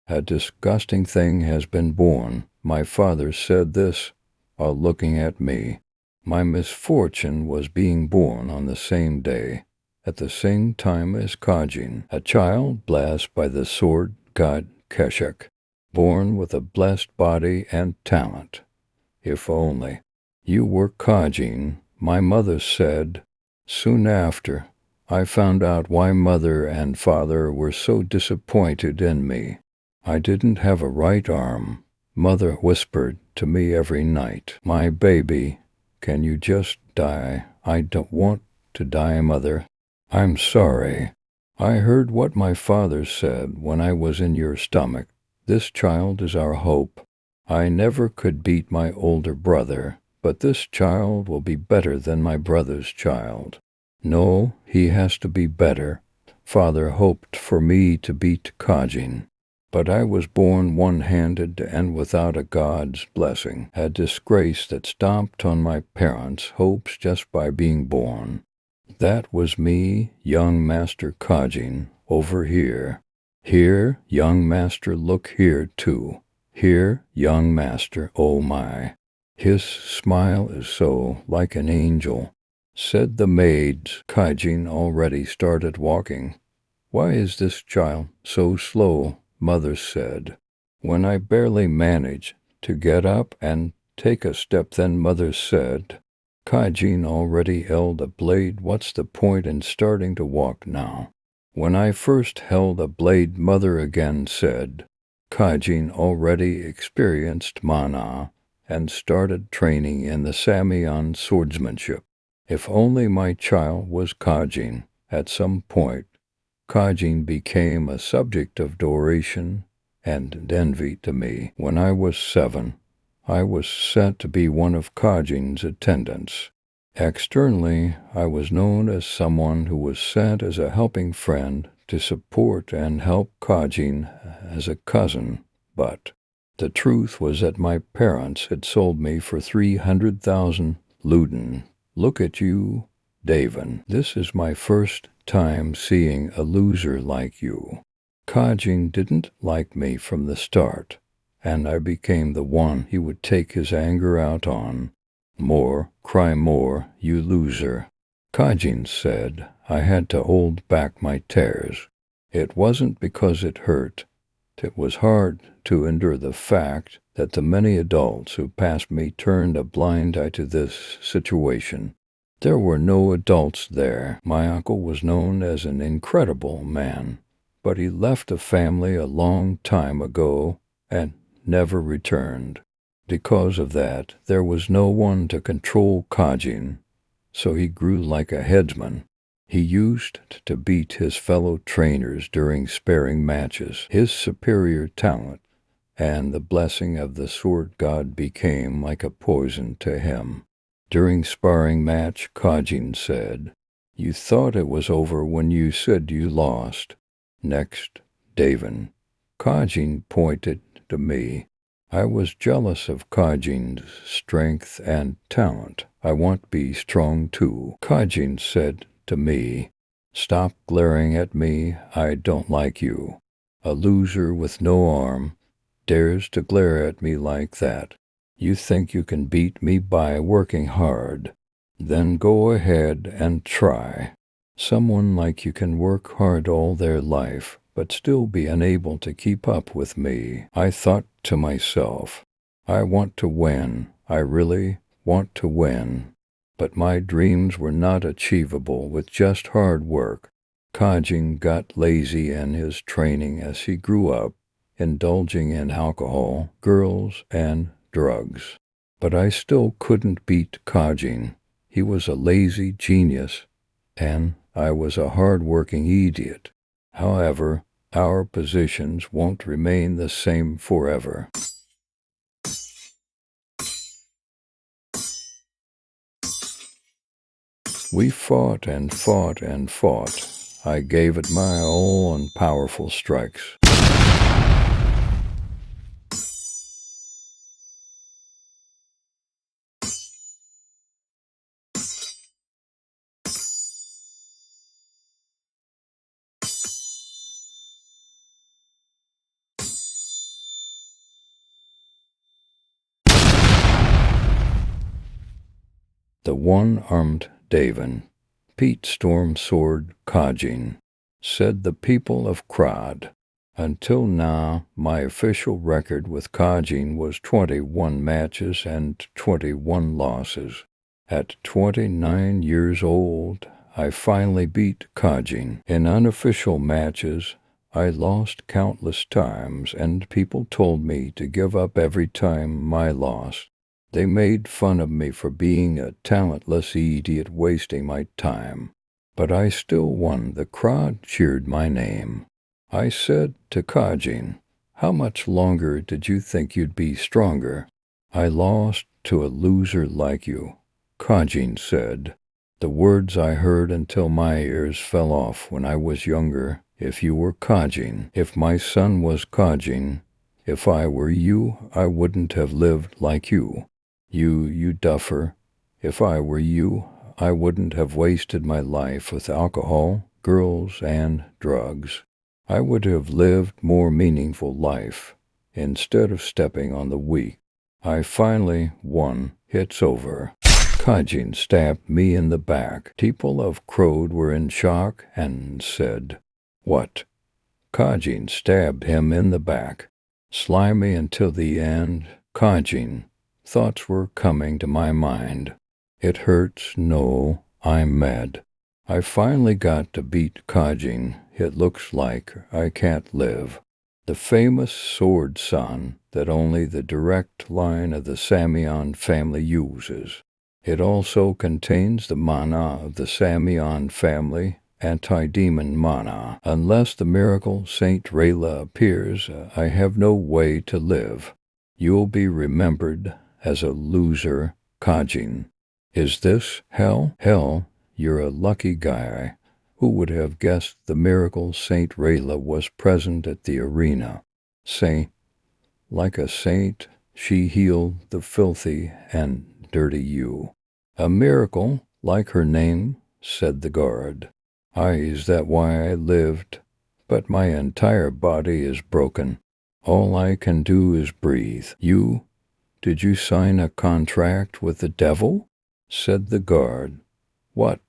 A disgusting thing has been born. My father said this while looking at me. My misfortune was being born on the same day, at the same time as Kajin, a child blessed by the sword god Keshek, born with a blessed body and talent. If only you were Kajin, my mother said. Soon after, I found out why mother and father were so disappointed in me. I didn't have a right arm. Mother whispered to me every night, "My baby, can you just die? I don't want to die, mother. I'm sorry. I heard what my father said when I was in your stomach. This child is our hope. I never could beat my older brother, but this child will be better than my brother's child. No, he has to be better. Father hoped for me to beat Kajin. But I was born one-handed and without a God's blessing, a disgrace that stomped on my parents' hopes just by being born. That was me, young Master Kajin, over here. Here, young Master, look here, too. Here, young Master, oh my. His smile is so like an angel," said the maids. Kajin already started walking. "Why is this child so slow?" Mother said. When I barely managed to get up and take a step, then Mother said, "Kajin already held a blade. What's the point in starting to walk now?" When I first held a blade, Mother again said, "Kajin already experienced mana and started training in the Samion swordsmanship. If only my child was Kajin at some point." Kajin became a subject of adoration and envy to me. When I was 7, I was sent to be one of Kajin's attendants. Externally, I was known as someone who was sent as a helping friend to support and help Kajin as a cousin, but the truth was that my parents had sold me for 300,000 luden. Look at you, Daven. This is my first time seeing a loser like you. Kajin didn't like me from the start, and I became the one he would take his anger out on. More, cry more, you loser. Kajin said I had to hold back my tears. It wasn't because it hurt. It was hard to endure the fact that the many adults who passed me turned a blind eye to this situation. There were no adults there. My uncle was known as an incredible man, but he left the family a long time ago and never returned. Because of that, there was no one to control Kajin, so he grew like a headsman. He used to beat his fellow trainers during sparring matches. His superior talent and the blessing of the sword god became like a poison to him. During sparring match, Kajin said, "You thought it was over when you said you lost." Next, Daven. Kajin pointed to me. I was jealous of Kajin's strength and talent. I want to be strong too. Kajin said to me, "Stop glaring at me. I don't like you. A loser with no arm dares to glare at me like that. You think you can beat me by working hard. Then go ahead and try. Someone like you can work hard all their life, but still be unable to keep up with me." I thought to myself, I want to win. I really want to win. But my dreams were not achievable with just hard work. Kajin got lazy in his training as he grew up, indulging in alcohol, girls, and drugs. But I still couldn't beat Kajin. He was a lazy genius, and I was a hard-working idiot. However, our positions won't remain the same forever. We fought and fought and fought. I gave it my all on powerful strikes. The one-armed Daven, Pete Storm Sword Kajin, said the people of Krod. Until now, my official record with Kajin was 21 matches and 21 losses. At 29 years old, I finally beat Kajin. In unofficial matches, I lost countless times, and people told me to give up every time I lost. They made fun of me for being a talentless idiot wasting my time. But I still won. The crowd cheered my name. I said to Kajin, "How much longer did you think you'd be stronger?" "I lost to a loser like you," Kajin said. "The words I heard until my ears fell off when I was younger. If you were Kajin, if my son was Kajin, if I were you, I wouldn't have lived like you. You duffer. If I were you, I wouldn't have wasted my life with alcohol, girls, and drugs. I would have lived more meaningful life, instead of stepping on the weak. I finally won. It's over." Kajin stabbed me in the back. People of Krod were in shock and said, "What?" Kajin stabbed him in the back. Slimy until the end, Kajin. Thoughts were coming to my mind. It hurts. No, I'm mad. I finally got to beat Kajin. It looks like I can't live. The famous sword son that only the direct line of the Samion family uses. It also contains the mana of the Samion family, anti-demon mana. Unless the miracle Saint Rayla appears, I have no way to live. You'll be remembered as a loser, Kajin. Is this hell? Hell, you're a lucky guy. Who would have guessed the miracle Saint Rayla was present at the arena? Saint, like a saint, she healed the filthy and dirty you. A miracle, like her name, said the guard. Is that why I lived? But my entire body is broken. All I can do is breathe. Did you sign a contract with the devil? Said the guard. What?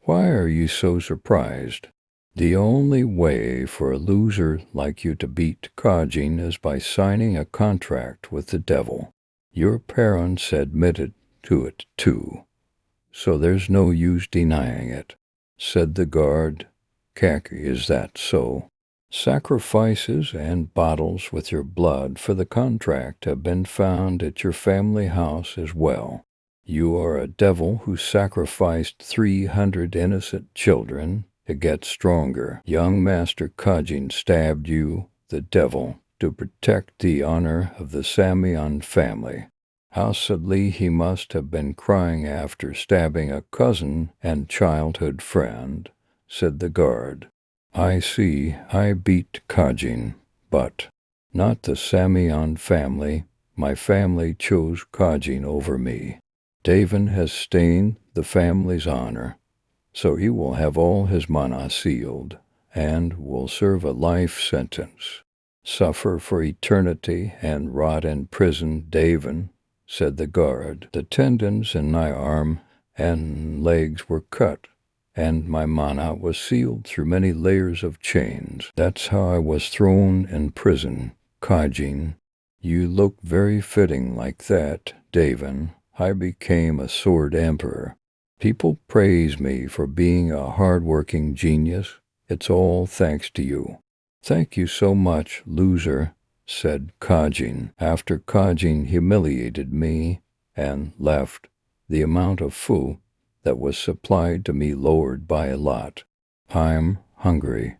Why are you so surprised? The only way for a loser like you to beat Kajin is by signing a contract with the devil. Your parents admitted to it, too. So there's no use denying it, said the guard. Khaki, is that so? Sacrifices and bottles with your blood for the contract have been found at your family house as well. You are a devil who sacrificed 300 innocent children to get stronger. Young Master Kajin stabbed you, the devil, to protect the honor of the Samion family. How sadly he must have been crying after stabbing a cousin and childhood friend, said the guard. I see, I beat Kajin, but not the Samion family. My family chose Kajin over me. Daven has stained the family's honor, so he will have all his mana sealed, and will serve a life sentence. Suffer for eternity and rot in prison, Daven, said the guard. The tendons in my arm and legs were cut, and my mana was sealed through many layers of chains. That's how I was thrown in prison, Kajin. You look very fitting like that, Daven. I became a sword emperor. People praise me for being a hard-working genius. It's all thanks to you. Thank you so much, loser, said Kajin. After Kajin humiliated me and left, the amount of food that was supplied to me lowered by a lot. I'm hungry.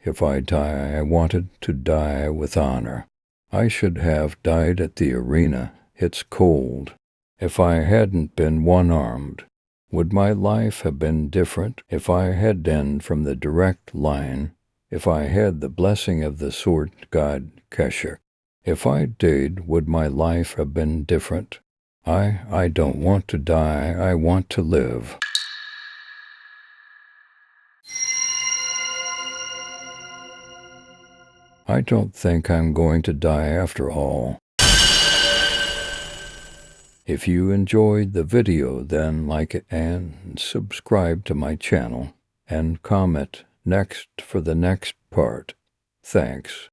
If I die, I wanted to die with honor. I should have died at the arena. It's cold. If I hadn't been one-armed, would my life have been different? If I had been from the direct line, if I had the blessing of the sword god Keshik, if I did, would my life have been different? I don't want to die. I want to live. I don't think I'm going to die after all. If you enjoyed the video, then like it and subscribe to my channel and comment next for the next part. Thanks.